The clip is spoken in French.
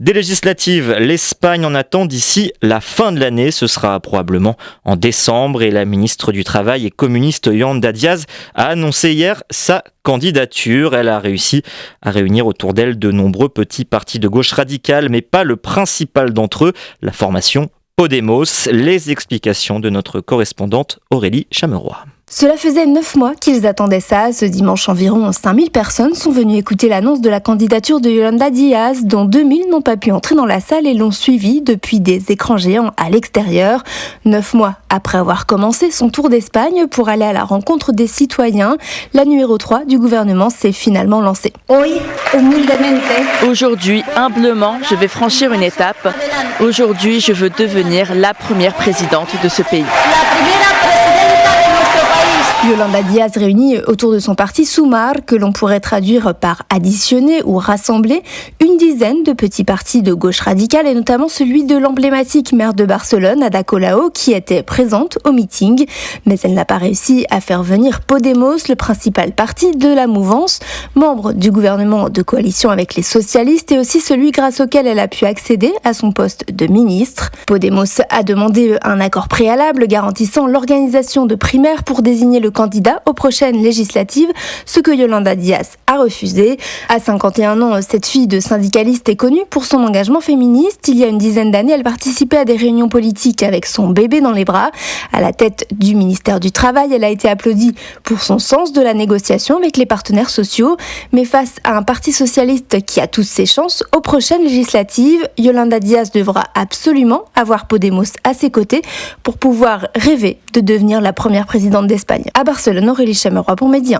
Des législatives, l'Espagne en attend d'ici la fin de l'année. Ce sera probablement en décembre et la ministre du Travail et communiste Yolanda Díaz a annoncé hier sa candidature. Elle a réussi à réunir autour d'elle de nombreux petits partis de gauche radicale, mais pas le principal d'entre eux, la formation Podemos. Les explications de notre correspondante Aurélie Chameroy. Cela faisait 9 mois qu'ils attendaient ça. Ce dimanche, environ 5000 personnes sont venues écouter l'annonce de la candidature de Yolanda Díaz, dont 2000 n'ont pas pu entrer dans la salle et l'ont suivie depuis des écrans géants à l'extérieur. 9 mois après avoir commencé son tour d'Espagne pour aller à la rencontre des citoyens, la numéro 3 du gouvernement s'est finalement lancée. Aujourd'hui, humblement, je vais franchir une étape. Aujourd'hui, je veux devenir la première présidente de ce pays. Yolanda Díaz réunit autour de son parti Sumar, que l'on pourrait traduire par additionner ou rassembler, une dizaine de petits partis de gauche radicale et notamment celui de l'emblématique maire de Barcelone, Ada Colau, qui était présente au meeting. Mais elle n'a pas réussi à faire venir Podemos, le principal parti de la mouvance, membre du gouvernement de coalition avec les socialistes et aussi celui grâce auquel elle a pu accéder à son poste de ministre. Podemos a demandé un accord préalable garantissant l'organisation de primaires pour désigner le candidat aux prochaines législatives, ce que Yolanda Díaz a refusé. À 51 ans, cette fille de syndicaliste est connue pour son engagement féministe. Il y a une dizaine d'années, elle participait à des réunions politiques avec son bébé dans les bras. À la tête du ministère du Travail, elle a été applaudie pour son sens de la négociation avec les partenaires sociaux. Mais face à un parti socialiste qui a toutes ses chances aux prochaines législatives, Yolanda Díaz devra absolument avoir Podemos à ses côtés pour pouvoir rêver de devenir la première présidente d'Espagne. À Barcelone, Aurélie Chameroy pour Média.